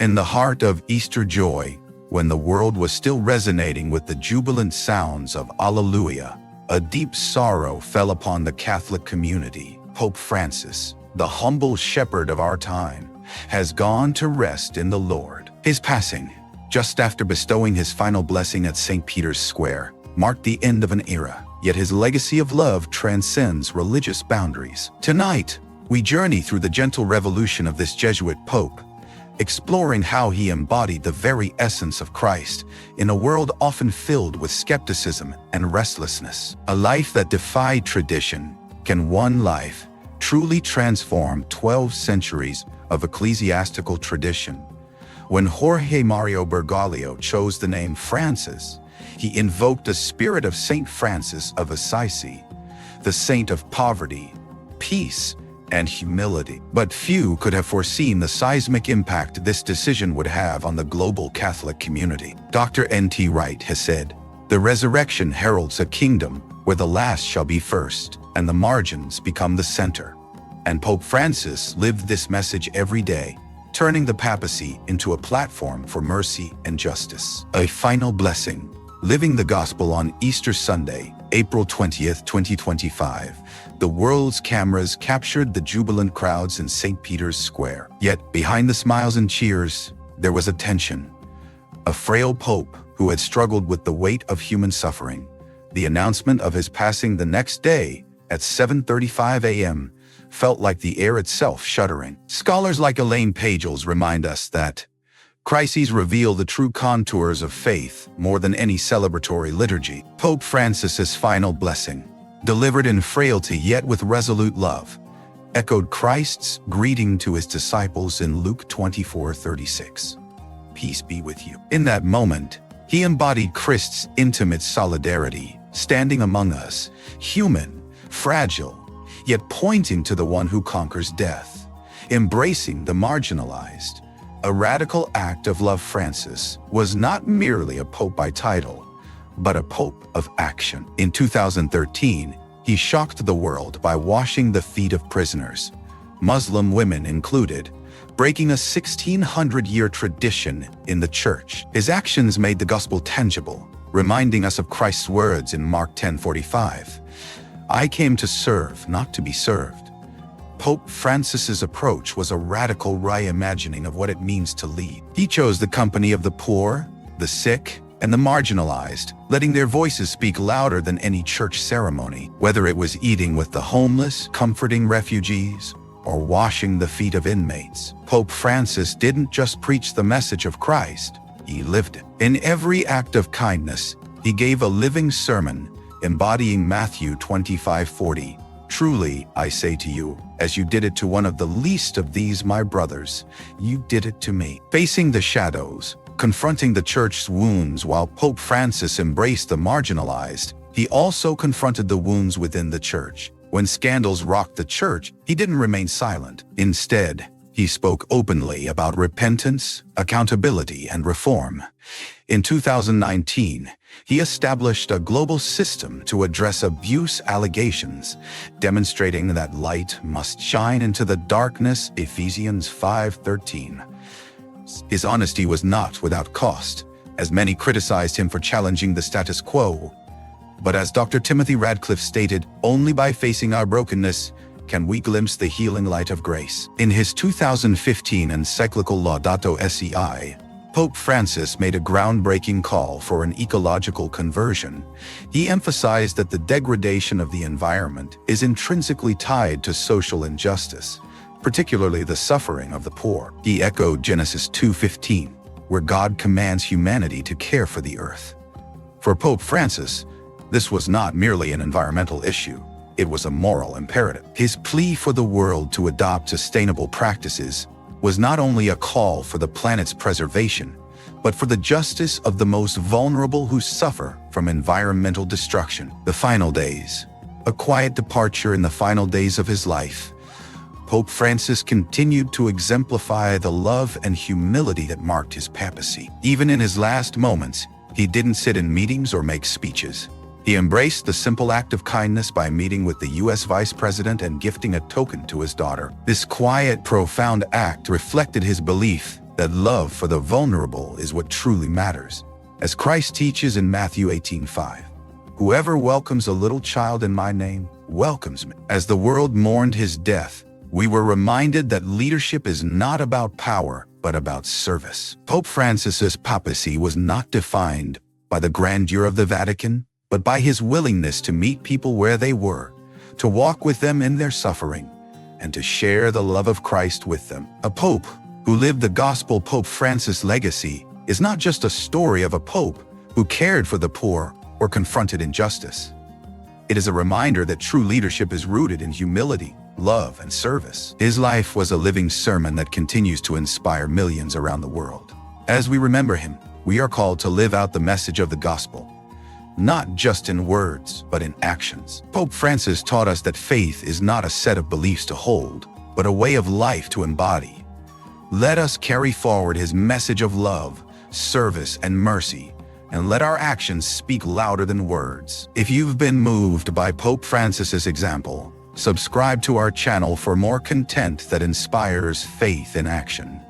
In the heart of Easter joy, when the world was still resonating with the jubilant sounds of Alleluia, a deep sorrow fell upon the Catholic community. Pope Francis, the humble shepherd of our time, has gone to rest in the Lord. His passing, just after bestowing his final blessing at St. Peter's Square, marked the end of an era, yet his legacy of love transcends religious boundaries. Tonight, we journey through the gentle revolution of this Jesuit Pope, exploring how he embodied the very essence of Christ in a world often filled with skepticism and restlessness. A life that defied tradition. Can one life truly transform 12 centuries of ecclesiastical tradition? When Jorge Mario Bergoglio chose the name Francis, he invoked the spirit of Saint Francis of Assisi, the saint of poverty, peace, and humility. But few could have foreseen the seismic impact this decision would have on the global Catholic community. Dr. N.T. Wright has said, "The resurrection heralds a kingdom where the last shall be first, and the margins become the center." And Pope Francis lived this message every day, turning the papacy into a platform for mercy and justice. A final blessing. Living the Gospel on Easter Sunday, April 20th, 2025, the world's cameras captured the jubilant crowds in St. Peter's Square. Yet, behind the smiles and cheers, there was a tension. A frail pope who had struggled with the weight of human suffering. The announcement of his passing the next day, at 7:35 a.m., felt like the air itself shuddering. Scholars like Elaine Pagels remind us that crises reveal the true contours of faith more than any celebratory liturgy. Pope Francis's final blessing, delivered in frailty yet with resolute love, echoed Christ's greeting to his disciples in Luke 24:36. "Peace be with you." In that moment, he embodied Christ's intimate solidarity, standing among us, human, fragile, yet pointing to the one who conquers death, embracing the marginalized. A radical act of love. Francis was not merely a pope by title, but a pope of action. In 2013, he shocked the world by washing the feet of prisoners, Muslim women included, breaking a 1600-year tradition in the church. His actions made the gospel tangible, reminding us of Christ's words in Mark 10:45, "I came to serve, not to be served." Pope Francis's approach was a radical reimagining of what it means to lead. He chose the company of the poor, the sick, and the marginalized, letting their voices speak louder than any church ceremony. Whether it was eating with the homeless, comforting refugees, or washing the feet of inmates, Pope Francis didn't just preach the message of Christ, he lived it. In every act of kindness, he gave a living sermon, embodying Matthew 25:40. "Truly, I say to you, as you did it to one of the least of these my brothers, you did it to me." Facing the shadows, confronting the church's wounds while Pope Francis embraced the marginalized, he also confronted the wounds within the church. When scandals rocked the church, he didn't remain silent. Instead, he spoke openly about repentance, accountability, and reform. In 2019, he established a global system to address abuse allegations, demonstrating that light must shine into the darkness, Ephesians 5:13. His honesty was not without cost, as many criticized him for challenging the status quo. But as Dr. Timothy Radcliffe stated, only by facing our brokenness can we glimpse the healing light of grace. In his 2015 encyclical Laudato Si', Pope Francis made a groundbreaking call for an ecological conversion. He emphasized that the degradation of the environment is intrinsically tied to social injustice, particularly the suffering of the poor. He echoed Genesis 2:15, where God commands humanity to care for the earth. For Pope Francis, this was not merely an environmental issue. It was a moral imperative. His plea for the world to adopt sustainable practices was not only a call for the planet's preservation, but for the justice of the most vulnerable who suffer from environmental destruction. The final days. A quiet departure in the final days of his life. Pope Francis continued to exemplify the love and humility that marked his papacy. Even in his last moments, he didn't sit in meetings or make speeches. He embraced the simple act of kindness by meeting with the U.S. Vice President and gifting a token to his daughter. This quiet, profound act reflected his belief that love for the vulnerable is what truly matters. As Christ teaches in Matthew 18:5, "Whoever welcomes a little child in my name welcomes me." As the world mourned his death, we were reminded that leadership is not about power, but about service. Pope Francis's papacy was not defined by the grandeur of the Vatican, but by his willingness to meet people where they were, to walk with them in their suffering, and to share the love of Christ with them. A pope who lived the gospel. Pope Francis' legacy is not just a story of a pope who cared for the poor or confronted injustice. It is a reminder that true leadership is rooted in humility, love, and service. His life was a living sermon that continues to inspire millions around the world. As we remember him, we are called to live out the message of the gospel, not just in words, but in actions. Pope Francis taught us that faith is not a set of beliefs to hold, but a way of life to embody. Let us carry forward his message of love, service, and mercy, and let our actions speak louder than words. If you've been moved by Pope Francis's example, subscribe to our channel for more content that inspires faith in action.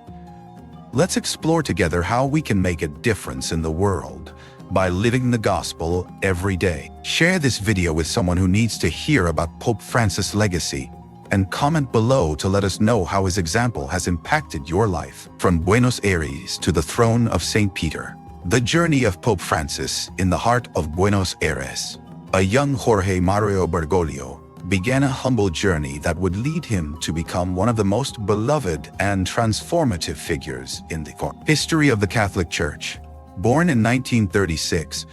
Let's explore together how we can make a difference in the world by living the gospel every day. Share this video with someone who needs to hear about Pope Francis' legacy, and comment below to let us know how his example has impacted your life. From Buenos Aires to the throne of St. Peter, the journey of Pope Francis in the heart of Buenos Aires. A young Jorge Mario Bergoglio began a humble journey that would lead him to become one of the most beloved and transformative figures in the history of the Catholic Church. Born in 1936,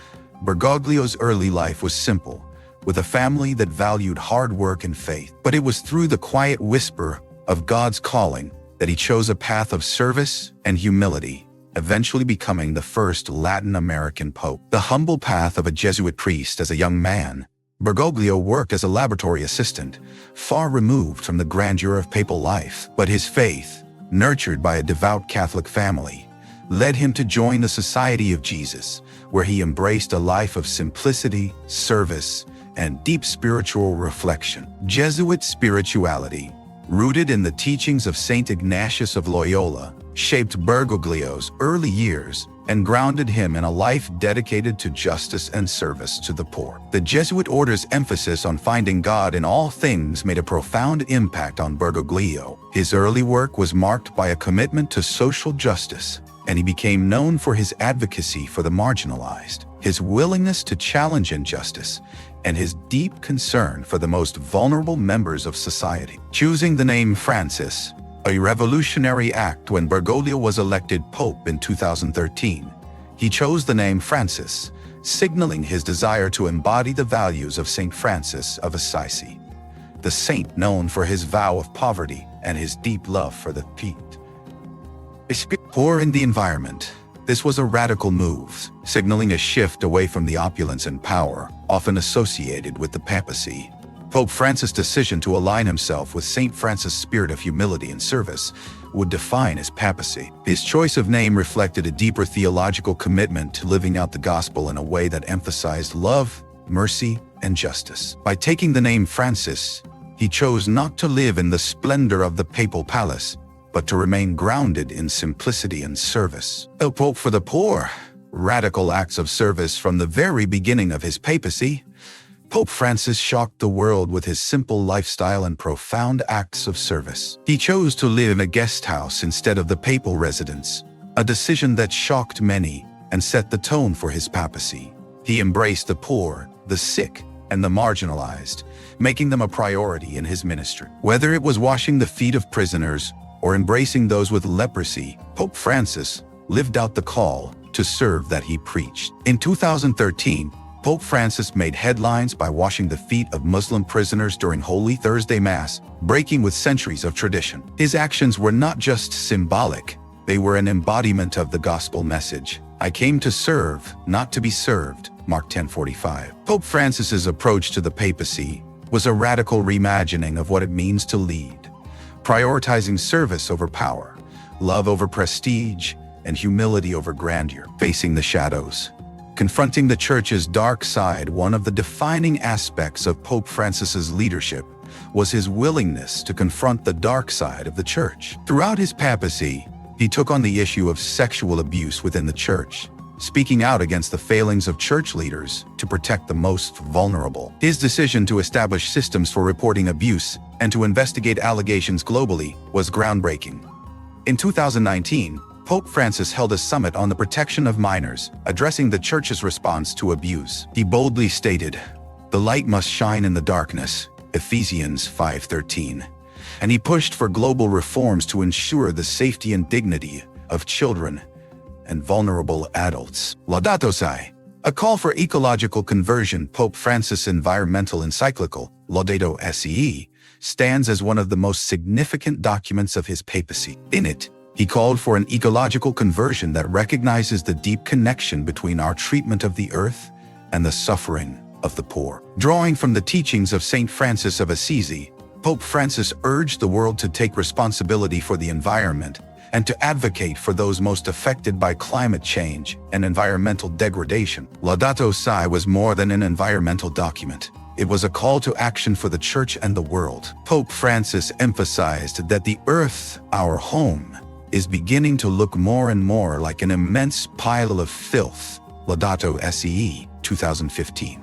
Bergoglio's early life was simple, with a family that valued hard work and faith. But it was through the quiet whisper of God's calling that he chose a path of service and humility, eventually becoming the first Latin American pope. The humble path of a Jesuit priest. As a young man, Bergoglio worked as a laboratory assistant, far removed from the grandeur of papal life. But his faith, nurtured by a devout Catholic family, led him to join the Society of Jesus, where he embraced a life of simplicity, service, and deep spiritual reflection. Jesuit spirituality, rooted in the teachings of Saint Ignatius of Loyola, shaped Bergoglio's early years and grounded him in a life dedicated to justice and service to the poor. The Jesuit order's emphasis on finding God in all things made a profound impact on Bergoglio. His early work was marked by a commitment to social justice, and he became known for his advocacy for the marginalized, his willingness to challenge injustice, and his deep concern for the most vulnerable members of society. Choosing the name Francis, a revolutionary act when Bergoglio was elected pope in 2013, he chose the name Francis, signaling his desire to embody the values of Saint Francis of Assisi, the saint known for his vow of poverty and his deep love for the poor in the environment. This was a radical move, signaling a shift away from the opulence and power often associated with the papacy. Pope Francis' decision to align himself with St. Francis' spirit of humility and service would define his papacy. His choice of name reflected a deeper theological commitment to living out the gospel in a way that emphasized love, mercy, and justice. By taking the name Francis, he chose not to live in the splendor of the papal palace, but to remain grounded in simplicity and service. A pope for the poor, radical acts of service. From the very beginning of his papacy, Pope Francis shocked the world with his simple lifestyle and profound acts of service. He chose to live in a guest house instead of the papal residence, a decision that shocked many and set the tone for his papacy. He embraced the poor, the sick, and the marginalized, making them a priority in his ministry. Whether it was washing the feet of prisoners or embracing those with leprosy, Pope Francis lived out the call to serve that he preached. In 2013, Pope Francis made headlines by washing the feet of Muslim prisoners during Holy Thursday Mass, breaking with centuries of tradition. His actions were not just symbolic, they were an embodiment of the gospel message. I came to serve, not to be served, Mark 10:45. Pope Francis's approach to the papacy was a radical reimagining of what it means to lead, prioritizing service over power, love over prestige, and humility over grandeur. Facing the shadows, confronting the Church's dark side. One of the defining aspects of Pope Francis's leadership was his willingness to confront the dark side of the Church. Throughout his papacy, He took on the issue of sexual abuse within the church, speaking out against the failings of church leaders to protect the most vulnerable. His decision to establish systems for reporting abuse and to investigate allegations globally was groundbreaking. In 2019, Pope Francis held a summit on the protection of minors, addressing the church's response to abuse. He boldly stated, "The light must shine in the darkness," Ephesians 5:13, and he pushed for global reforms to ensure the safety and dignity of children and vulnerable adults. Laudato Si, a call for ecological conversion. Pope Francis' environmental encyclical, Laudato Si, stands as one of the most significant documents of his papacy. In it, he called for an ecological conversion that recognizes the deep connection between our treatment of the earth and the suffering of the poor. Drawing from the teachings of Saint Francis of Assisi, Pope Francis urged the world to take responsibility for the environment and to advocate for those most affected by climate change and environmental degradation. Laudato Si was more than an environmental document. It was a call to action for the Church and the world. Pope Francis emphasized that the earth, our home, is beginning to look more and more like an immense pile of filth, Laudato Si, 2015,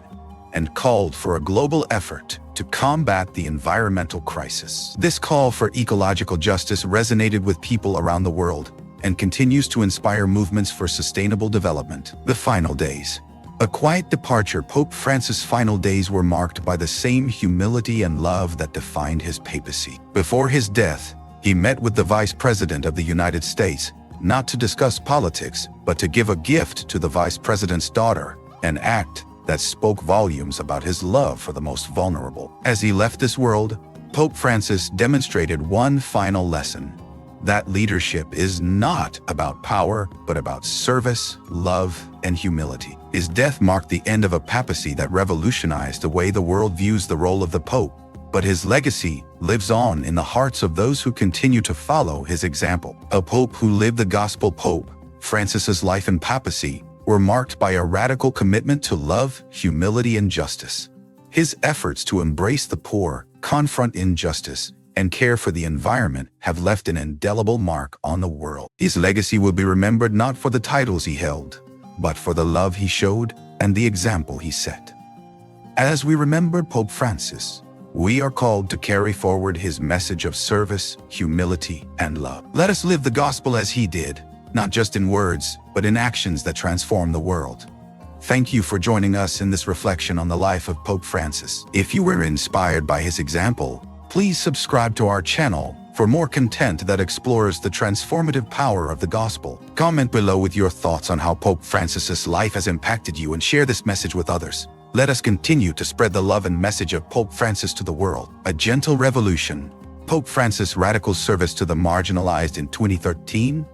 and called for a global effort to combat the environmental crisis. This call for ecological justice resonated with people around the world and continues to inspire movements for sustainable development. The final days. A quiet departure. Pope Francis' final days were marked by the same humility and love that defined his papacy. Before his death, he met with the Vice President of the United States, not to discuss politics, but to give a gift to the Vice President's daughter, an act that spoke volumes about his love for the most vulnerable. As he left this world, Pope Francis demonstrated one final lesson: that leadership is not about power, but about service, love, and humility. His death marked the end of a papacy that revolutionized the way the world views the role of the Pope, but his legacy lives on in the hearts of those who continue to follow his example. A Pope who lived the gospel. Pope Francis's life and papacy were marked by a radical commitment to love, humility, and justice. His efforts to embrace the poor, confront injustice, and care for the environment have left an indelible mark on the world. His legacy will be remembered not for the titles he held, but for the love he showed and the example he set. As we remember Pope Francis, we are called to carry forward his message of service, humility, and love. Let us live the gospel as he did, not just in words, but in actions that transform the world. Thank you for joining us in this reflection on the life of Pope Francis. If you were inspired by his example, please subscribe to our channel for more content that explores the transformative power of the gospel. Comment below with your thoughts on how Pope Francis's life has impacted you and share this message with others. Let us continue to spread the love and message of Pope Francis to the world. A gentle revolution. Pope Francis' radical service to the marginalized. In 2013,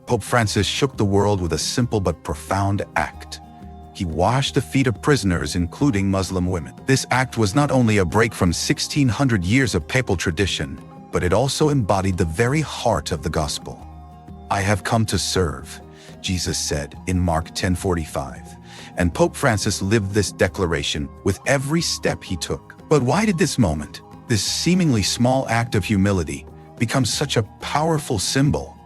Pope Francis shook the world with a simple but profound act. He washed the feet of prisoners, including Muslim women. This act was not only a break from 1600 years of papal tradition, but it also embodied the very heart of the gospel. "I have come to serve," Jesus said in Mark 10:45. And Pope Francis lived this declaration with every step he took. But why did this moment, this seemingly small act of humility, become such a powerful symbol?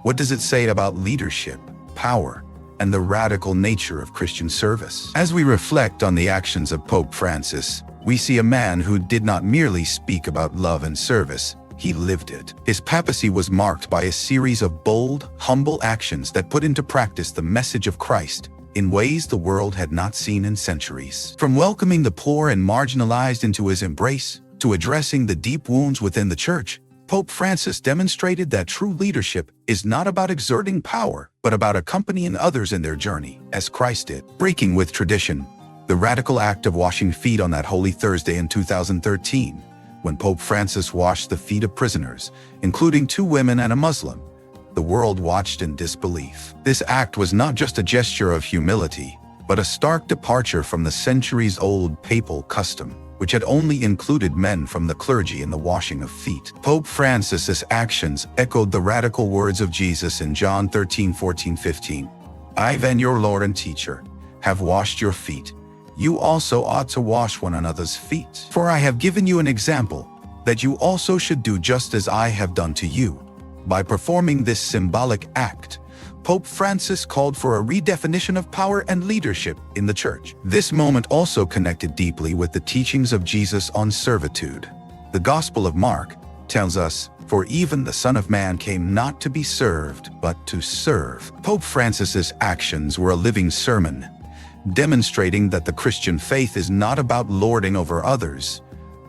What does it say about leadership, power, and the radical nature of Christian service? As we reflect on the actions of Pope Francis, we see a man who did not merely speak about love and service, he lived it. His papacy was marked by a series of bold, humble actions that put into practice the message of Christ in ways the world had not seen in centuries. From welcoming the poor and marginalized into his embrace, to addressing the deep wounds within the church, Pope Francis demonstrated that true leadership is not about exerting power, but about accompanying others in their journey, as Christ did. Breaking with tradition, the radical act of washing feet on that Holy Thursday in 2013, when Pope Francis washed the feet of prisoners, including 2 women and a Muslim, the world watched in disbelief. This act was not just a gesture of humility, but a stark departure from the centuries-old papal custom, which had only included men from the clergy in the washing of feet. Pope Francis's actions echoed the radical words of Jesus in John 13:14-15. "I then, your Lord and teacher, have washed your feet. You also ought to wash one another's feet. For I have given you an example, that you also should do just as I have done to you. By performing this symbolic act, Pope Francis called for a redefinition of power and leadership in the Church. This moment also connected deeply with the teachings of Jesus on servitude. The Gospel of Mark tells us, "For even the Son of Man came not to be served, but to serve." Pope Francis's actions were a living sermon, demonstrating that the Christian faith is not about lording over others,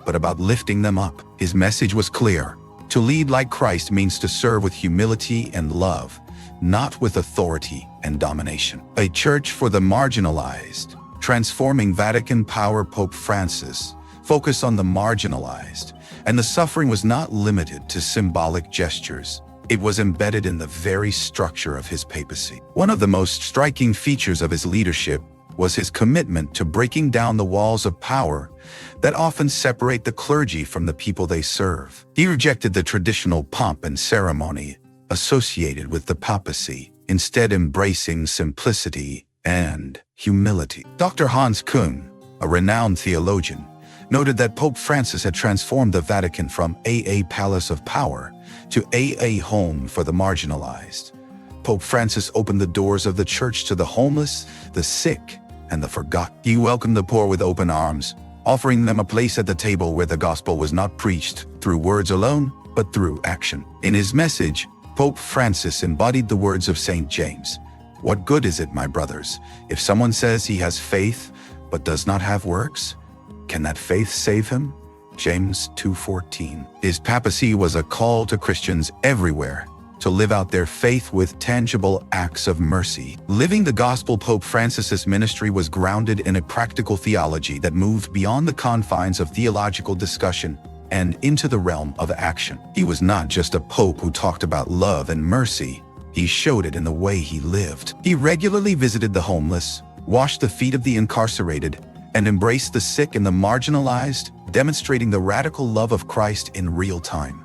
but about lifting them up. His message was clear. To lead like Christ means to serve with humility and love, not with authority and domination. A church for the marginalized. Transforming Vatican power. Pope Francis focused on the marginalized, and the suffering was not limited to symbolic gestures. It was embedded in the very structure of his papacy. One of the most striking features of his leadership was his commitment to breaking down the walls of power that often separate the clergy from the people they serve. He rejected the traditional pomp and ceremony associated with the papacy, instead embracing simplicity and humility. Dr. Hans Küng, a renowned theologian, noted that Pope Francis had transformed the Vatican from a palace of power to a home for the marginalized. Pope Francis opened the doors of the Church to the homeless, the sick, and the forgotten. He welcomed the poor with open arms, offering them a place at the table where the gospel was not preached through words alone, but through action. In his message, Pope Francis embodied the words of St. James. "What good is it, my brothers, if someone says he has faith but does not have works? Can that faith save him?" James 2:14. His papacy was a call to Christians everywhere to live out their faith with tangible acts of mercy. Living the gospel. Pope Francis's ministry was grounded in a practical theology that moved beyond the confines of theological discussion and into the realm of action. He was not just a pope who talked about love and mercy. He showed it in the way he lived. He regularly visited the homeless, washed the feet of the incarcerated, and embraced the sick and the marginalized, demonstrating the radical love of Christ in real time.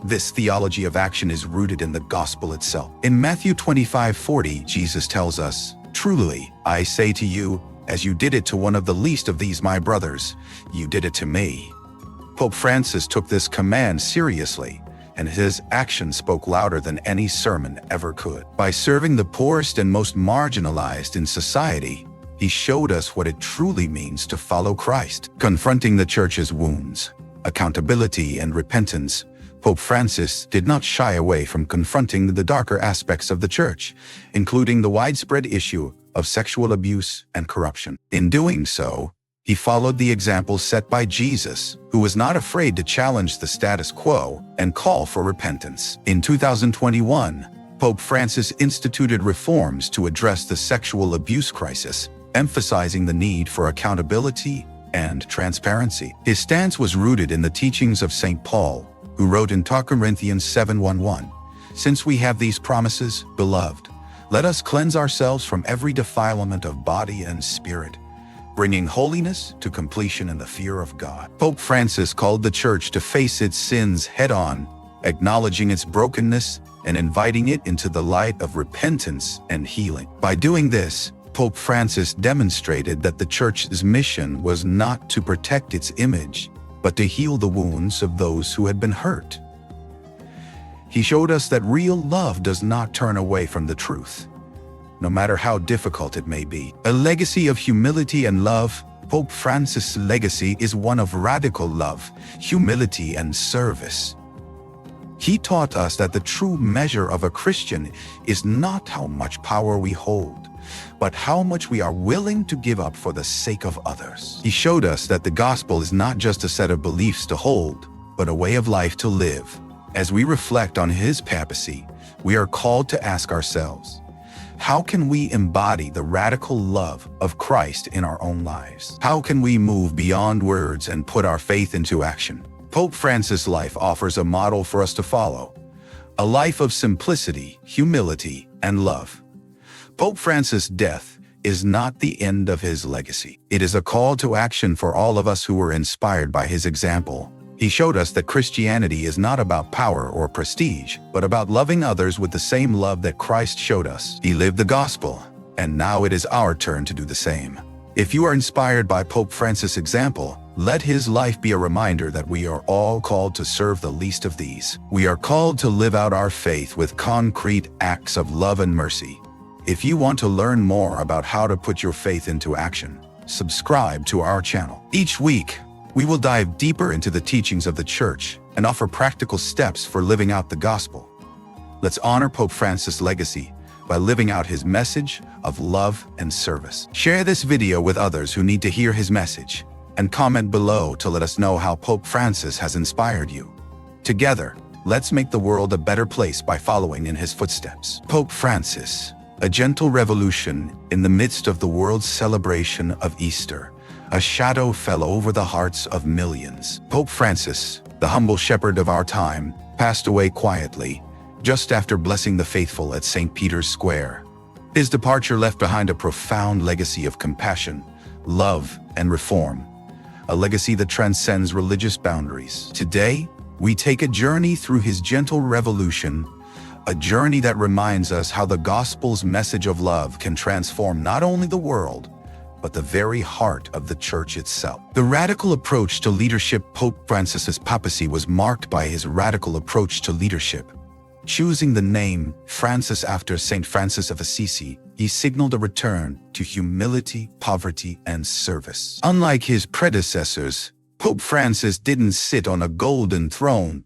This theology of action is rooted in the gospel itself. In Matthew 25:40, Jesus tells us, "Truly, I say to you, as you did it to one of the least of these my brothers, you did it to me." Pope Francis took this command seriously, and his actions spoke louder than any sermon ever could. By serving the poorest and most marginalized in society, he showed us what it truly means to follow Christ. Confronting the Church's wounds, accountability, and repentance, Pope Francis did not shy away from confronting the darker aspects of the Church, including the widespread issue of sexual abuse and corruption. In doing so, he followed the example set by Jesus, who was not afraid to challenge the status quo and call for repentance. In 2021, Pope Francis instituted reforms to address the sexual abuse crisis, emphasizing the need for accountability and transparency. His stance was rooted in the teachings of St. Paul, who wrote in 2 Corinthians 7:1, "Since we have these promises, beloved, let us cleanse ourselves from every defilement of body and spirit, bringing holiness to completion in the fear of God." Pope Francis called the Church to face its sins head-on, acknowledging its brokenness and inviting it into the light of repentance and healing. By doing this, Pope Francis demonstrated that the Church's mission was not to protect its image, but to heal the wounds of those who had been hurt. He showed us that real love does not turn away from the truth, no matter how difficult it may be. A legacy of humility and love. Pope Francis' legacy is one of radical love, humility, and service. He taught us that the true measure of a Christian is not how much power we hold, but how much we are willing to give up for the sake of others. He showed us that the gospel is not just a set of beliefs to hold, but a way of life to live. As we reflect on his papacy, we are called to ask ourselves, how can we embody the radical love of Christ in our own lives? How can we move beyond words and put our faith into action? Pope Francis' life offers a model for us to follow, a life of simplicity, humility, and love. Pope Francis' death is not the end of his legacy. It is a call to action for all of us who were inspired by his example. He showed us that Christianity is not about power or prestige, but about loving others with the same love that Christ showed us. He lived the gospel, and now it is our turn to do the same. If you are inspired by Pope Francis' example, let his life be a reminder that we are all called to serve the least of these. We are called to live out our faith with concrete acts of love and mercy. If you want to learn more about how to put your faith into action, subscribe to our channel. Each week, we will dive deeper into the teachings of the Church and offer practical steps for living out the gospel. Let's honor Pope Francis' legacy by living out his message of love and service. Share this video with others who need to hear his message, and comment below to let us know how Pope Francis has inspired you. Together, let's make the world a better place by following in his footsteps. Pope Francis, a gentle revolution in the midst of the world's celebration of Easter. A shadow fell over the hearts of millions. Pope Francis, the humble shepherd of our time, passed away quietly, just after blessing the faithful at St. Peter's Square. His departure left behind a profound legacy of compassion, love, and reform, a legacy that transcends religious boundaries. Today, we take a journey through his gentle revolution, a journey that reminds us how the gospel's message of love can transform not only the world, but the very heart of the Church itself. The radical approach to leadership. Pope Francis's papacy was marked by his radical approach to leadership. Choosing the name Francis after St. Francis of Assisi, he signaled a return to humility, poverty, and service. Unlike his predecessors, Pope Francis didn't sit on a golden throne,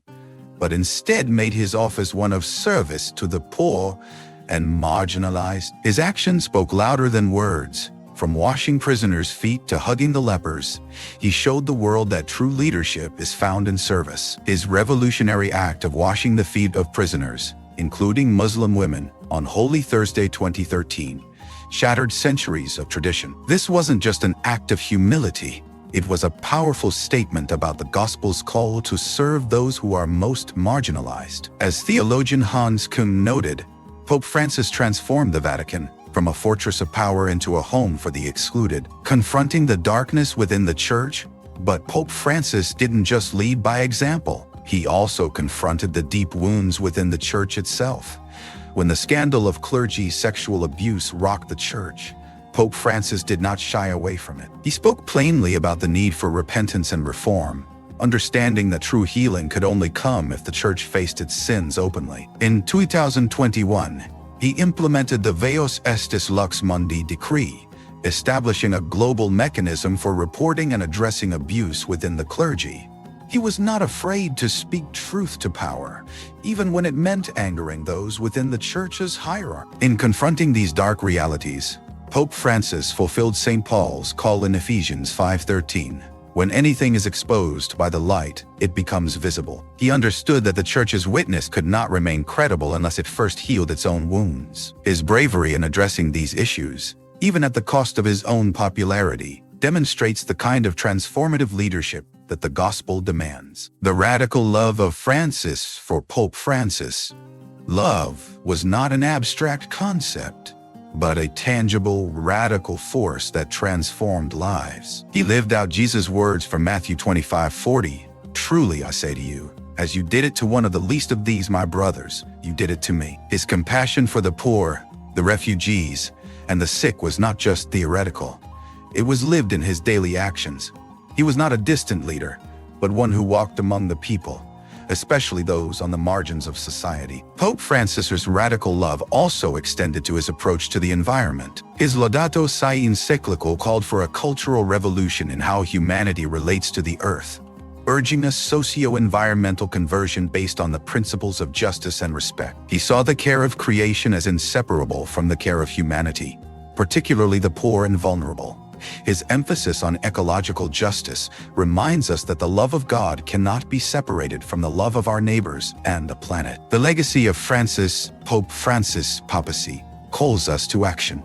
but instead made his office one of service to the poor and marginalized. His actions spoke louder than words. From washing prisoners' feet to hugging the lepers, he showed the world that true leadership is found in service. His revolutionary act of washing the feet of prisoners, including Muslim women, on Holy Thursday 2013, shattered centuries of tradition. This wasn't just an act of humility. It was a powerful statement about the gospel's call to serve those who are most marginalized. As theologian Hans Küng noted, Pope Francis transformed the Vatican from a fortress of power into a home for the excluded, confronting the darkness within the Church. But Pope Francis didn't just lead by example. He also confronted the deep wounds within the Church itself. When the scandal of clergy sexual abuse rocked the Church, Pope Francis did not shy away from it. He spoke plainly about the need for repentance and reform, understanding that true healing could only come if the Church faced its sins openly. In 2021, he implemented the Veos Estis Lux Mundi decree, establishing a global mechanism for reporting and addressing abuse within the clergy. He was not afraid to speak truth to power, even when it meant angering those within the Church's hierarchy. In confronting these dark realities, Pope Francis fulfilled St. Paul's call in Ephesians 5:13. When anything is exposed by the light, it becomes visible. He understood that the Church's witness could not remain credible unless it first healed its own wounds. His bravery in addressing these issues, even at the cost of his own popularity, demonstrates the kind of transformative leadership that the gospel demands. The radical love of Francis. For Pope Francis, love was not an abstract concept, but a tangible, radical force that transformed lives. He lived out Jesus' words from Matthew 25:40. Truly I say to you, as you did it to one of the least of these my brothers, you did it to me. His compassion for the poor, the refugees, and the sick was not just theoretical. It was lived in his daily actions. He was not a distant leader, but one who walked among the people, especially those on the margins of society. Pope Francis's radical love also extended to his approach to the environment. His Laudato Si encyclical called for a cultural revolution in how humanity relates to the earth, urging a socio-environmental conversion based on the principles of justice and respect. He saw the care of creation as inseparable from the care of humanity, particularly the poor and vulnerable. His emphasis on ecological justice reminds us that the love of God cannot be separated from the love of our neighbors and the planet. The legacy of Pope Francis' papacy calls us to action.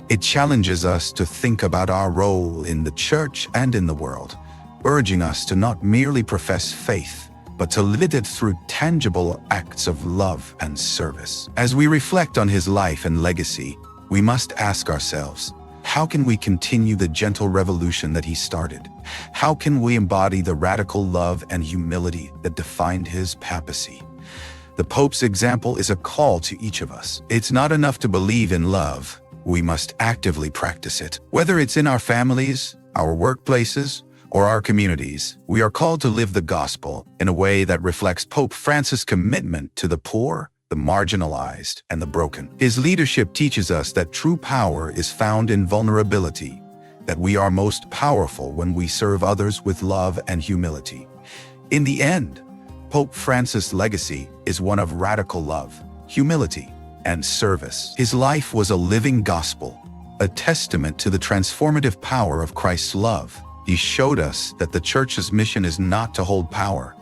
It challenges us to think about our role in the Church and in the world, urging us to not merely profess faith, but to live it through tangible acts of love and service. As we reflect on his life and legacy, we must ask ourselves, how can we continue the gentle revolution that he started? How can we embody the radical love and humility that defined his papacy? The Pope's example is a call to each of us. It's not enough to believe in love. we must actively practice it. Whether it's in our families, our workplaces, or our communities, we are called to live the gospel in a way that reflects Pope Francis' commitment to the poor, the marginalized, and the broken. His leadership teaches us that true power is found in vulnerability, that we are most powerful when we serve others with love and humility. In the end, Pope Francis' legacy is one of radical love, humility, and service. His life was a living gospel, a testament to the transformative power of Christ's love. He showed us that the Church's mission is not to hold power,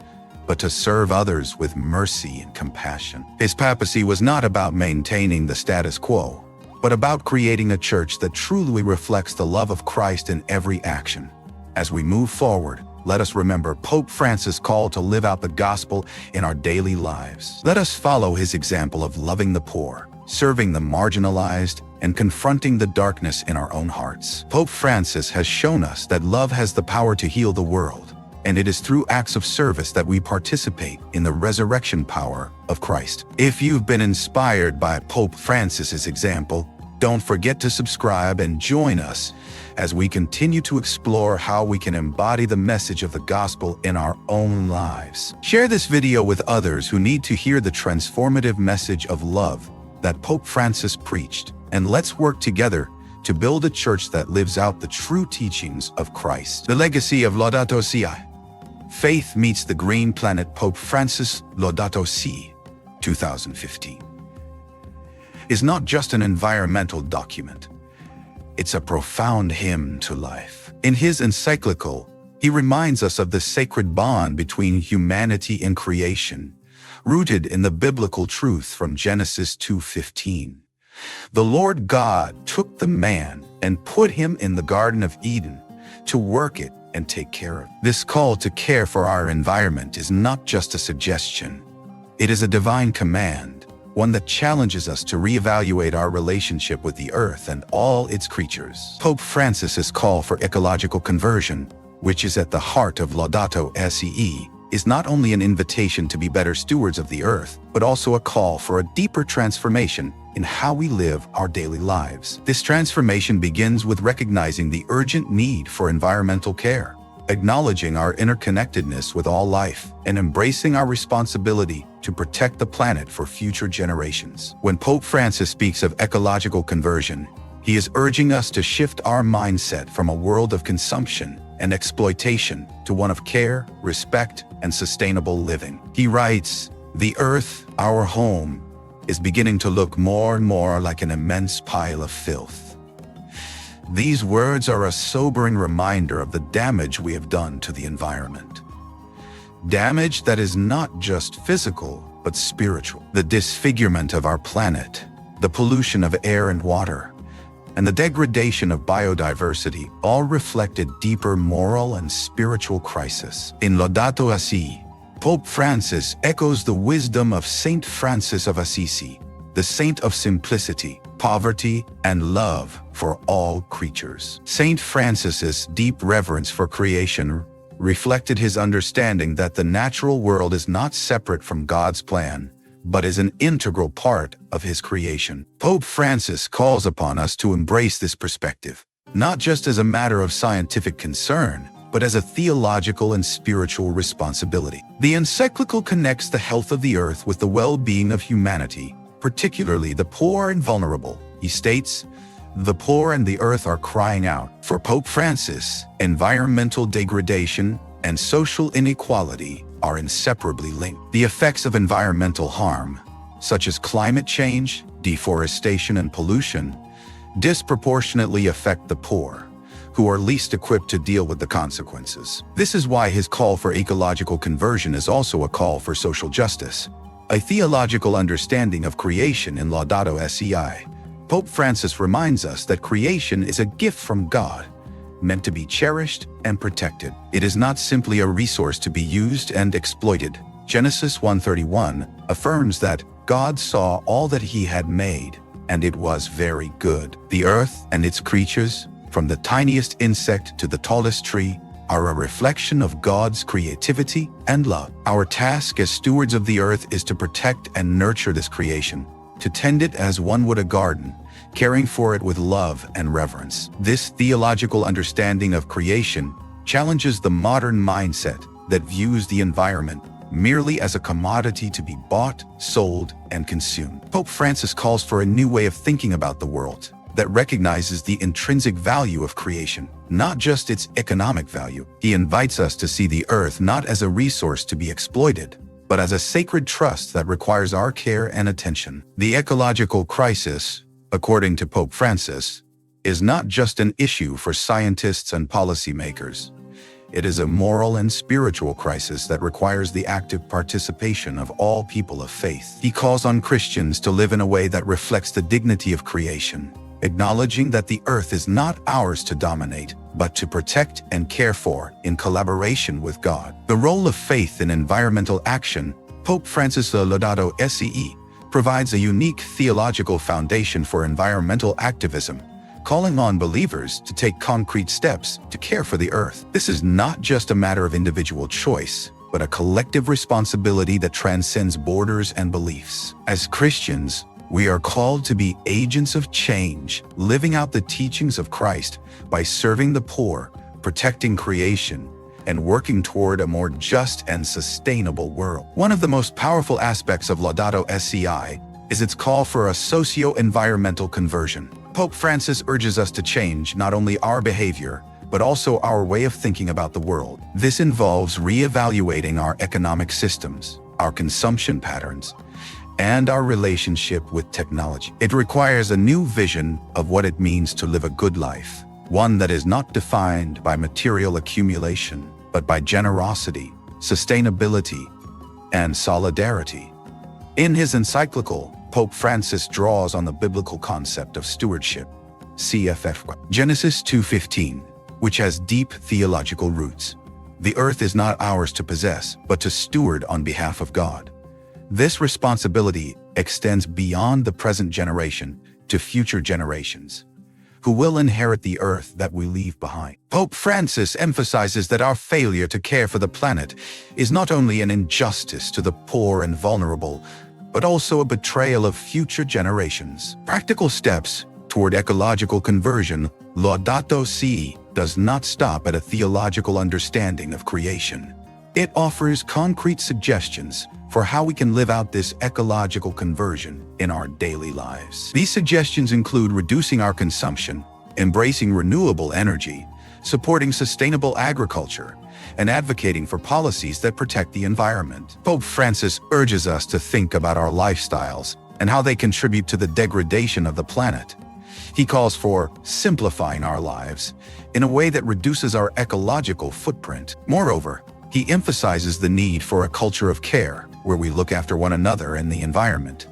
but to serve others with mercy and compassion. His papacy was not about maintaining the status quo, but about creating a church that truly reflects the love of Christ in every action. As we move forward, let us remember Pope Francis' call to live out the gospel in our daily lives. Let us follow his example of loving the poor, serving the marginalized, and confronting the darkness in our own hearts. Pope Francis has shown us that love has the power to heal the world, and it is through acts of service that we participate in the resurrection power of Christ. If you've been inspired by Pope Francis' example, don't forget to subscribe and join us as we continue to explore how we can embody the message of the gospel in our own lives. Share this video with others who need to hear the transformative message of love that Pope Francis preached, and let's work together to build a church that lives out the true teachings of Christ. The legacy of Laudato Si. Faith Meets the Green Planet. Pope Francis Laudato Si 2015 is not just an environmental document. It's a profound hymn to life. In his encyclical, he reminds us of the sacred bond between humanity and creation, rooted in the biblical truth from Genesis 2:15. The Lord God took the man and put him in the Garden of Eden to work it and take care of it. This call to care for our environment is not just a suggestion. It is a divine command, one that challenges us to reevaluate our relationship with the earth and all its creatures. Pope Francis's call for ecological conversion, which is at the heart of Laudato Si, is not only an invitation to be better stewards of the earth, but also a call for a deeper transformation in how we live our daily lives. This transformation begins with recognizing the urgent need for environmental care, acknowledging our interconnectedness with all life, and embracing our responsibility to protect the planet for future generations. When Pope Francis speaks of ecological conversion, he is urging us to shift our mindset from a world of consumption and exploitation to one of care, respect, and sustainable living. He writes, "The earth, our home, is beginning to look more and more like an immense pile of filth." These words are a sobering reminder of the damage we have done to the environment. Damage that is not just physical, but spiritual. The disfigurement of our planet, the pollution of air and water, and the degradation of biodiversity all reflect a deeper moral and spiritual crisis. In Laudato Si, Pope Francis echoes the wisdom of Saint Francis of Assisi, the saint of simplicity, poverty, and love for all creatures. Saint Francis's deep reverence for creation reflected his understanding that the natural world is not separate from God's plan, but is an integral part of his creation. Pope Francis calls upon us to embrace this perspective, not just as a matter of scientific concern, but as a theological and spiritual responsibility. The encyclical connects the health of the earth with the well-being of humanity, particularly the poor and vulnerable. He states, "The poor and the earth are crying out." For Pope Francis, environmental degradation and social inequality are inseparably linked. The effects of environmental harm, such as climate change, deforestation, and pollution, disproportionately affect the poor, who are least equipped to deal with the consequences. This is why his call for ecological conversion is also a call for social justice, a theological understanding of creation in Laudato Si. Pope Francis reminds us that creation is a gift from God, meant to be cherished and protected. It is not simply a resource to be used and exploited. Genesis 1:31 affirms that God saw all that he had made, and it was very good. The earth and its creatures, from the tiniest insect to the tallest tree, are a reflection of God's creativity and love. Our task as stewards of the earth is to protect and nurture this creation, to tend it as one would a garden, caring for it with love and reverence. This theological understanding of creation challenges the modern mindset that views the environment merely as a commodity to be bought, sold, and consumed. Pope Francis calls for a new way of thinking about the world that recognizes the intrinsic value of creation, not just its economic value. He invites us to see the earth not as a resource to be exploited, but as a sacred trust that requires our care and attention. The ecological crisis, according to Pope Francis, is not just an issue for scientists and policymakers. It is a moral and spiritual crisis that requires the active participation of all people of faith. He calls on Christians to live in a way that reflects the dignity of creation, acknowledging that the earth is not ours to dominate, but to protect and care for in collaboration with God. The role of faith in environmental action, Pope Francis' Laudato Si' provides a unique theological foundation for environmental activism, calling on believers to take concrete steps to care for the earth. This is not just a matter of individual choice, but a collective responsibility that transcends borders and beliefs. As Christians, we are called to be agents of change, living out the teachings of Christ by serving the poor, protecting creation, and working toward a more just and sustainable world. One of the most powerful aspects of Laudato Si' is its call for a socio-environmental conversion. Pope Francis urges us to change not only our behavior, but also our way of thinking about the world. This involves re-evaluating our economic systems, our consumption patterns, and our relationship with technology. It requires a new vision of what it means to live a good life, one that is not defined by material accumulation, but by generosity, sustainability, and solidarity. In his encyclical, Pope Francis draws on the biblical concept of stewardship, CFF, Genesis 2:15, which has deep theological roots. The earth is not ours to possess, but to steward on behalf of God. This responsibility extends beyond the present generation to future generations, who will inherit the earth that we leave behind. Pope Francis emphasizes that our failure to care for the planet is not only an injustice to the poor and vulnerable, but also a betrayal of future generations. Practical steps toward ecological conversion, Laudato Si' does not stop at a theological understanding of creation. It offers concrete suggestions for how we can live out this ecological conversion in our daily lives. These suggestions include reducing our consumption, embracing renewable energy, supporting sustainable agriculture, and advocating for policies that protect the environment. Pope Francis urges us to think about our lifestyles and how they contribute to the degradation of the planet. He calls for simplifying our lives in a way that reduces our ecological footprint. Moreover, he emphasizes the need for a culture of care, where we look after one another and the environment.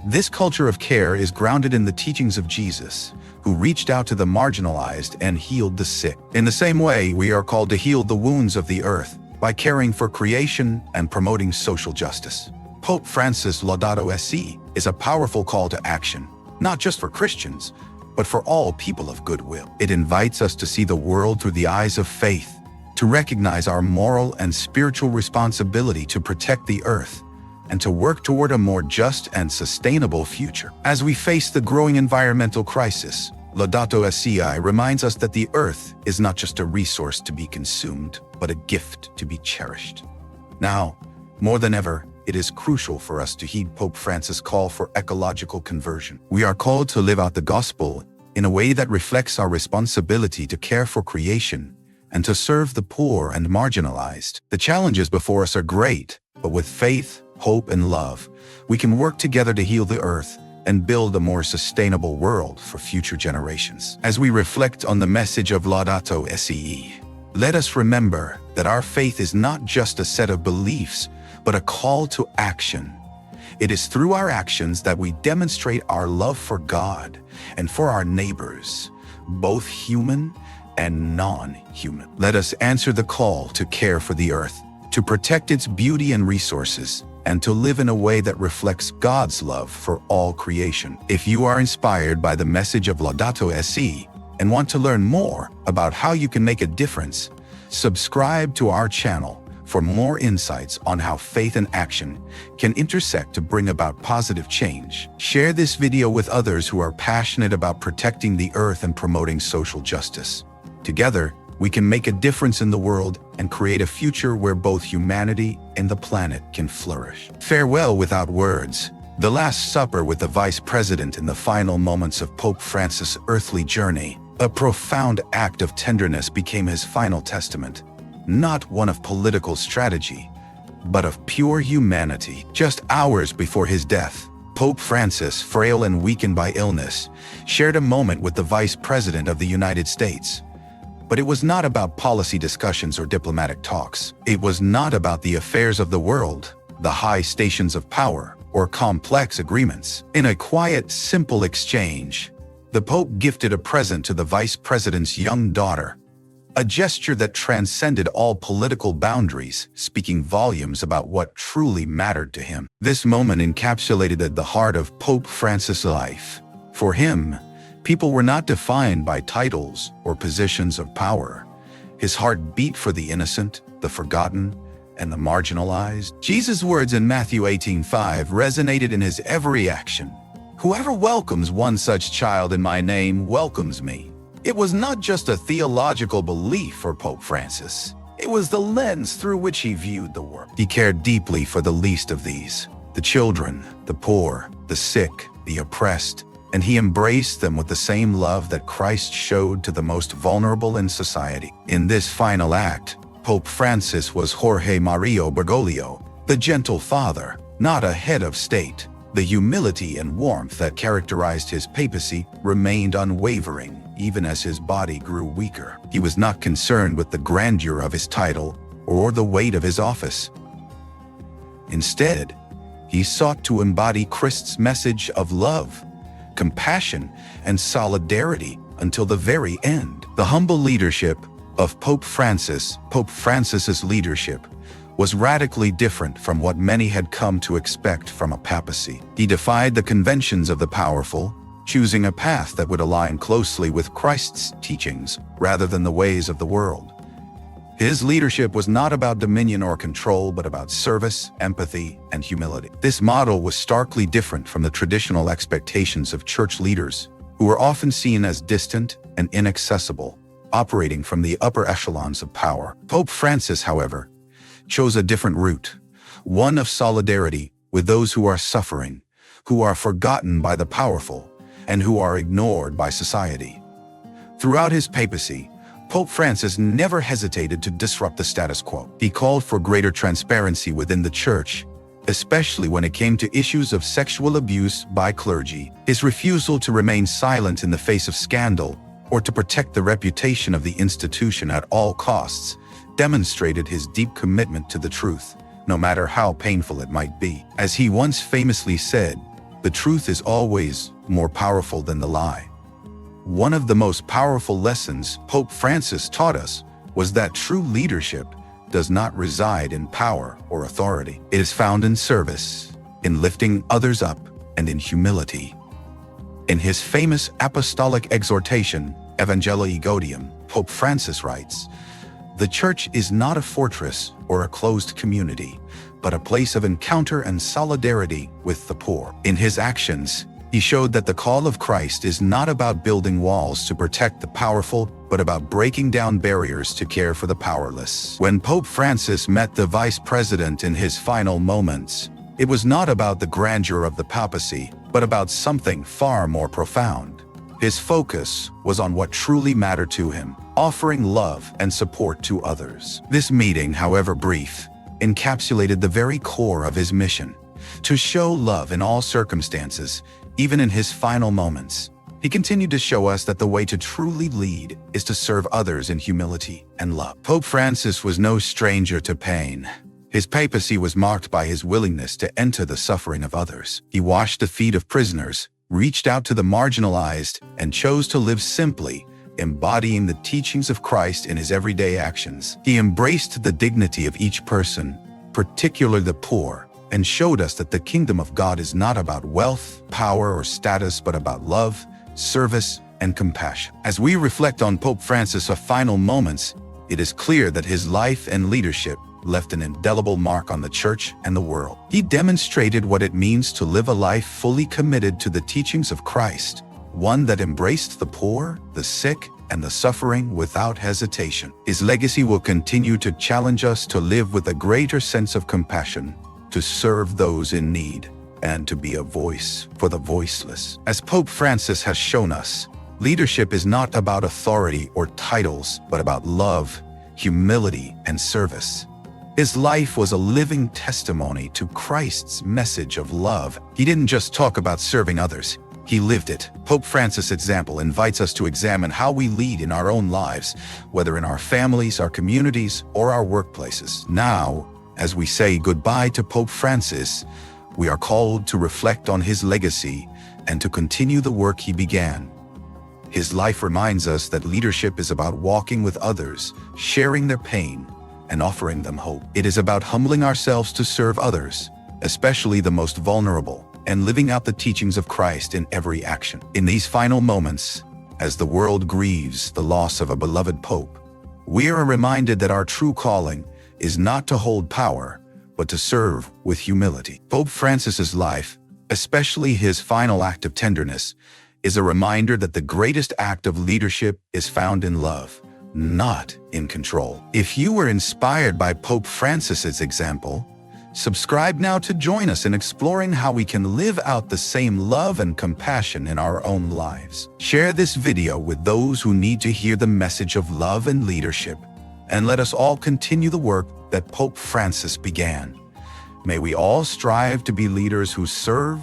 This culture of care is grounded in the teachings of Jesus, who reached out to the marginalized and healed the sick. In the same way, we are called to heal the wounds of the earth by caring for creation and promoting social justice. Pope Francis' Laudato Si' is a powerful call to action, not just for Christians, but for all people of goodwill. It invites us to see the world through the eyes of faith, to recognize our moral and spiritual responsibility to protect the earth, and to work toward a more just and sustainable future. As we face the growing environmental crisis, Laudato Si' reminds us that the earth is not just a resource to be consumed, but a gift to be cherished. Now, more than ever, it is crucial for us to heed Pope Francis' call for ecological conversion. We are called to live out the gospel in a way that reflects our responsibility to care for creation and to serve the poor and marginalized. The challenges before us are great, but with faith, hope, and love, we can work together to heal the earth and build a more sustainable world for future generations. As we reflect on the message of Laudato Si', let us remember that our faith is not just a set of beliefs, but a call to action. It is through our actions that we demonstrate our love for God and for our neighbors, both human and non-human. Let us answer the call to care for the earth, to protect its beauty and resources, and to live in a way that reflects God's love for all creation. If you are inspired by the message of Laudato Si' and want to learn more about how you can make a difference, subscribe to our channel for more insights on how faith and action can intersect to bring about positive change. Share this video with others who are passionate about protecting the earth and promoting social justice. Together, we can make a difference in the world and create a future where both humanity and the planet can flourish. Farewell without words. The Last Supper with the Vice President in the final moments of Pope Francis' earthly journey. A profound act of tenderness became his final testament, not one of political strategy, but of pure humanity. Just hours before his death, Pope Francis, frail and weakened by illness, shared a moment with the Vice President of the United States. But it was not about policy discussions or diplomatic talks. It was not about the affairs of the world, the high stations of power, or complex agreements. In a quiet, simple exchange, the Pope gifted a present to the Vice President's young daughter, a gesture that transcended all political boundaries, speaking volumes about what truly mattered to him. This moment encapsulated the heart of Pope Francis' life. For him, people were not defined by titles or positions of power. His heart beat for the innocent, the forgotten, and the marginalized. Jesus' words in Matthew 18:5 resonated in his every action. "Whoever welcomes one such child in my name welcomes me." It was not just a theological belief for Pope Francis. It was the lens through which he viewed the world. He cared deeply for the least of these, the children, the poor, the sick, the oppressed, and he embraced them with the same love that Christ showed to the most vulnerable in society. In this final act, Pope Francis was Jorge Mario Bergoglio, the gentle father, not a head of state. The humility and warmth that characterized his papacy remained unwavering, even as his body grew weaker. He was not concerned with the grandeur of his title or the weight of his office. Instead, he sought to embody Christ's message of love, compassion, and solidarity until the very end. The humble leadership of Pope Francis's leadership was radically different from what many had come to expect from a papacy. He defied the conventions of the powerful, choosing a path that would align closely with Christ's teachings rather than the ways of the world. His leadership was not about dominion or control, but about service, empathy, and humility. This model was starkly different from the traditional expectations of church leaders, who were often seen as distant and inaccessible, operating from the upper echelons of power. Pope Francis, however, chose a different route, one of solidarity with those who are suffering, who are forgotten by the powerful, and who are ignored by society. Throughout his papacy, Pope Francis never hesitated to disrupt the status quo. He called for greater transparency within the church, especially when it came to issues of sexual abuse by clergy. His refusal to remain silent in the face of scandal or to protect the reputation of the institution at all costs demonstrated his deep commitment to the truth, no matter how painful it might be. As he once famously said, "The truth is always more powerful than the lie." One of the most powerful lessons Pope Francis taught us was that true leadership does not reside in power or authority. It is found in service, in lifting others up, and in humility. In his famous apostolic exhortation, Evangelii Gaudium, Pope Francis writes, "The Church is not a fortress or a closed community, but a place of encounter and solidarity with the poor." In his actions, he showed that the call of Christ is not about building walls to protect the powerful, but about breaking down barriers to care for the powerless. When Pope Francis met the Vice President in his final moments, it was not about the grandeur of the papacy, but about something far more profound. His focus was on what truly mattered to him, offering love and support to others. This meeting, however brief, encapsulated the very core of his mission: to show love in all circumstances, even in his final moments. He continued to show us that the way to truly lead is to serve others in humility and love. Pope Francis was no stranger to pain. His papacy was marked by his willingness to enter the suffering of others. He washed the feet of prisoners, reached out to the marginalized, and chose to live simply, embodying the teachings of Christ in his everyday actions. He embraced the dignity of each person, particularly the poor, and showed us that the kingdom of God is not about wealth, power, or status, but about love, service, and compassion. As we reflect on Pope Francis' final moments, it is clear that his life and leadership left an indelible mark on the church and the world. He demonstrated what it means to live a life fully committed to the teachings of Christ, one that embraced the poor, the sick, and the suffering without hesitation. His legacy will continue to challenge us to live with a greater sense of compassion, to serve those in need, and to be a voice for the voiceless. As Pope Francis has shown us, leadership is not about authority or titles, but about love, humility, and service. His life was a living testimony to Christ's message of love. He didn't just talk about serving others, he lived it. Pope Francis' example invites us to examine how we lead in our own lives, whether in our families, our communities, or our workplaces. Now, as we say goodbye to Pope Francis, we are called to reflect on his legacy and to continue the work he began. His life reminds us that leadership is about walking with others, sharing their pain, and offering them hope. It is about humbling ourselves to serve others, especially the most vulnerable, and living out the teachings of Christ in every action. In these final moments, as the world grieves the loss of a beloved pope, we are reminded that our true calling is not to hold power, but to serve with humility. Pope Francis's life, especially his final act of tenderness, is a reminder that the greatest act of leadership is found in love, not in control. If you were inspired by Pope Francis's example, subscribe now to join us in exploring how we can live out the same love and compassion in our own lives. Share this video with those who need to hear the message of love and leadership, and let us all continue the work that Pope Francis began. May we all strive to be leaders who serve,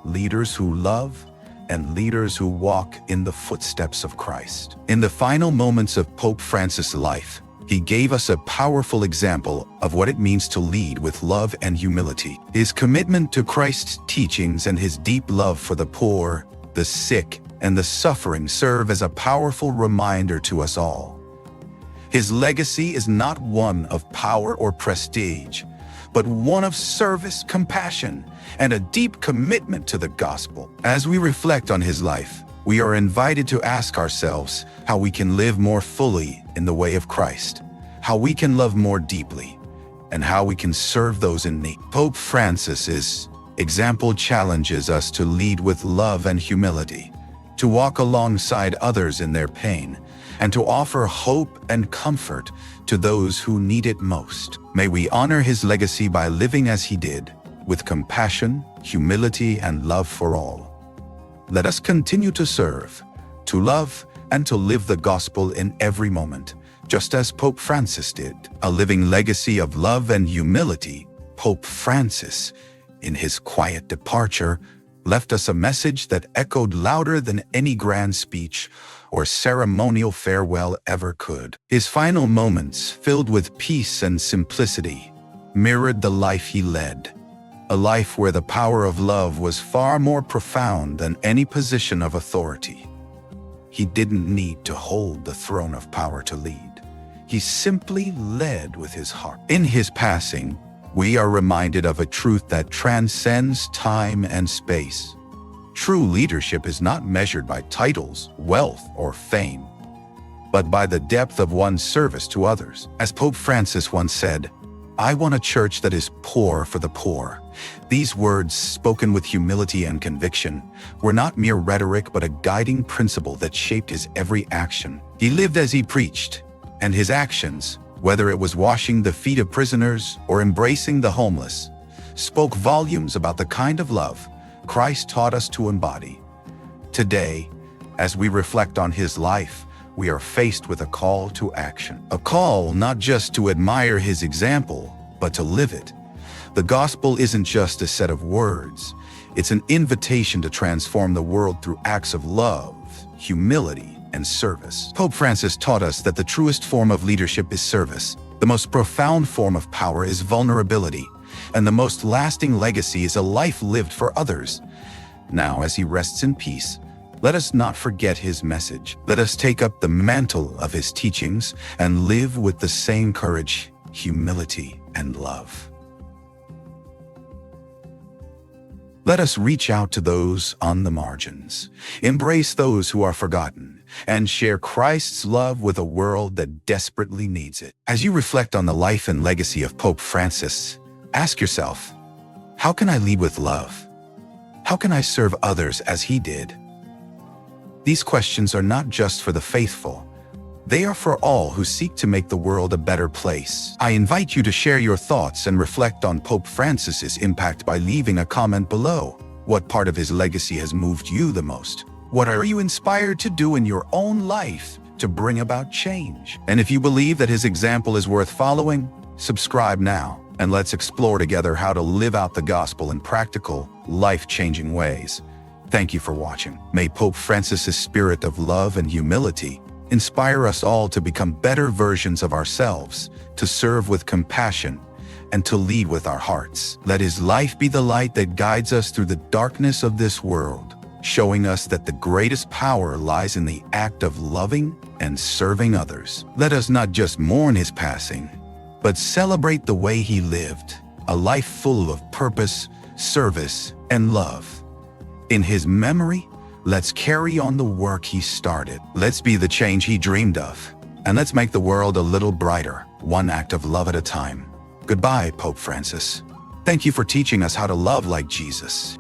leaders who love, and leaders who walk in the footsteps of Christ. In the final moments of Pope Francis' life, he gave us a powerful example of what it means to lead with love and humility. His commitment to Christ's teachings and his deep love for the poor, the sick, and the suffering serve as a powerful reminder to us all. His legacy is not one of power or prestige, but one of service, compassion, and a deep commitment to the gospel. As we reflect on his life, we are invited to ask ourselves how we can live more fully in the way of Christ, how we can love more deeply, and how we can serve those in need. Pope Francis's example challenges us to lead with love and humility, to walk alongside others in their pain, and to offer hope and comfort to those who need it most. May we honor his legacy by living as he did, with compassion, humility, and love for all. Let us continue to serve, to love, and to live the gospel in every moment, just as Pope Francis did. A living legacy of love and humility, Pope Francis, in his quiet departure, left us a message that echoed louder than any grand speech or ceremonial farewell ever could. His final moments, filled with peace and simplicity, mirrored the life he led, a life where the power of love was far more profound than any position of authority. He didn't need to hold the throne of power to lead. He simply led with his heart. In his passing, we are reminded of a truth that transcends time and space. True leadership is not measured by titles, wealth, or fame, but by the depth of one's service to others. As Pope Francis once said, "I want a church that is poor for the poor." These words, spoken with humility and conviction, were not mere rhetoric but a guiding principle that shaped his every action. He lived as he preached, and his actions, whether it was washing the feet of prisoners or embracing the homeless, spoke volumes about the kind of love Christ taught us to embody. Today, as we reflect on his life, we are faced with a call to action. A call not just to admire his example, but to live it. The gospel isn't just a set of words. It's an invitation to transform the world through acts of love, humility, and service. Pope Francis taught us that the truest form of leadership is service. The most profound form of power is vulnerability, and the most lasting legacy is a life lived for others. Now, as he rests in peace, let us not forget his message. Let us take up the mantle of his teachings and live with the same courage, humility, and love. Let us reach out to those on the margins, embrace those who are forgotten, and share Christ's love with a world that desperately needs it. As you reflect on the life and legacy of Pope Francis, ask yourself, how can I lead with love? How can I serve others as he did? These questions are not just for the faithful. They are for all who seek to make the world a better place. I invite you to share your thoughts and reflect on Pope Francis's impact by leaving a comment below. What part of his legacy has moved you the most? What are you inspired to do in your own life to bring about change? And if you believe that his example is worth following, subscribe now, and let's explore together how to live out the gospel in practical, life-changing ways. Thank you for watching. May Pope Francis's spirit of love and humility inspire us all to become better versions of ourselves, to serve with compassion, and to lead with our hearts. Let his life be the light that guides us through the darkness of this world, showing us that the greatest power lies in the act of loving and serving others. Let us not just mourn his passing, but celebrate the way he lived, a life full of purpose, service, and love. In his memory, let's carry on the work he started. Let's be the change he dreamed of. And let's make the world a little brighter, one act of love at a time. Goodbye, Pope Francis. Thank you for teaching us how to love like Jesus.